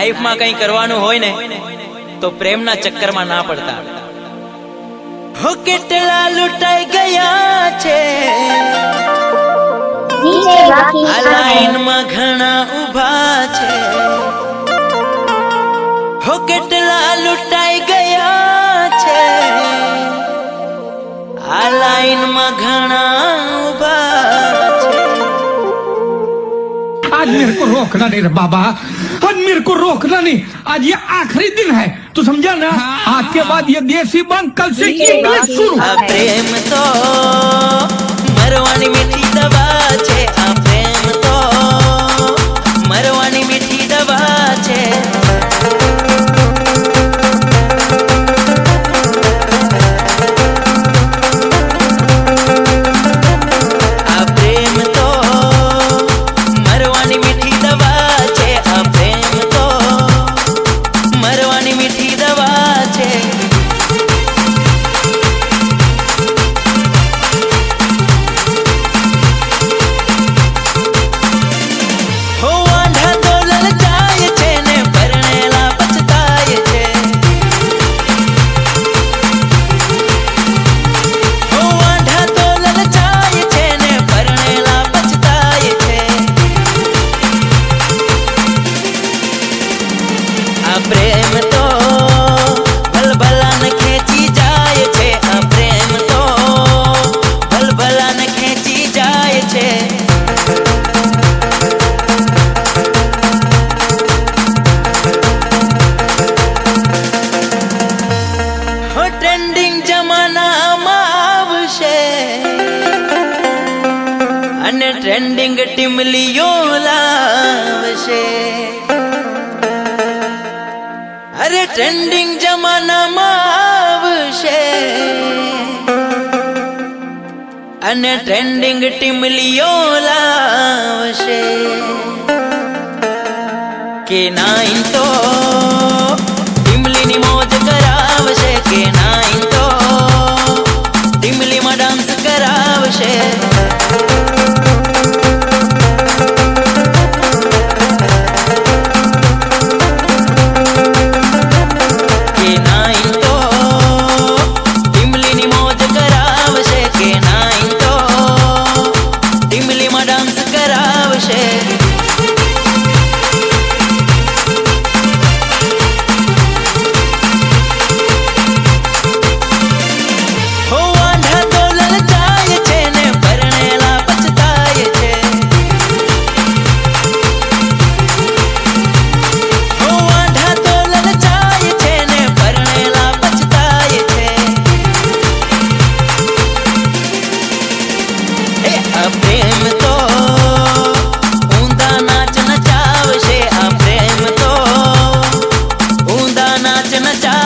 લાઈફમાં કંઈ કરવાનું હોય ને તો પ્રેમના ચક્કરમાં ના પડતા. હો કેટલા લૂંટાઈ ગયા છે આ લાઈનમાં ઘણા ઊભા છે. હો કેટલા લૂંટાઈ ગયા છે આ લાઈનમાં ઘણા ઊભા છે. आज मेरे को रोकना नहीं रे बाबा, आज मेरे को रोकना नहीं. आज ये आखिरी दिन है, तू समझा ना? आज के बाद ये देसी बंद, कल से इंग्लिश शुरू. આ પ્રેમ તો મરવાની મીઠી દવા છે. આ પ્રેમ તો મરવાની મીઠી દવા છે. આ પ્રેમ તો મરવાની મીઠી દવા છે. આ પ્રેમ તો મરવાની મીઠી દવા છે. હો વાંઢા તો લલચાય છે ને પરણેલા પછતાય છે. હો વાંઢા તો લલચાય છે ને પરણેલા પછતાય છે. આ પ્રેમ તો ભલભલાને ખેંચી જાય છે. આ પ્રેમ તો ભલભલાને ખેંચી જાય છે. હો ટ્રેન્ડિંગ જમાનામાં આવશે અને ટ્રેન્ડિંગ ટીમલીઓ લાવશે. અરે ટ્રેન્ડિંગ જમાનામાં આવશે અને ટ્રેન્ડિંગ ટીમલીઓ લાવશે. કે નાઈન તો ટીમલીની મોજ કરાવશે. કે નાઈન તો ટીમલીમાં ડાન્સ કરાવશે. કે નાઈન તો ટીમલીની મોજ કરાવશે. કે નાઈન તો ટીમલીમાં ડાન્સ કરાવશે. હો વાંઢા તો લલચાય છે ને પરણેલા પછતાય છે. હો વાંઢા તો લલચાય છે ને પરણેલા પછતાય છે. એ આ પ્રેમ તો ઊંધા નાચ નચાવશે. આ પ્રેમ તો ઊંધા નાચ નચાવશે.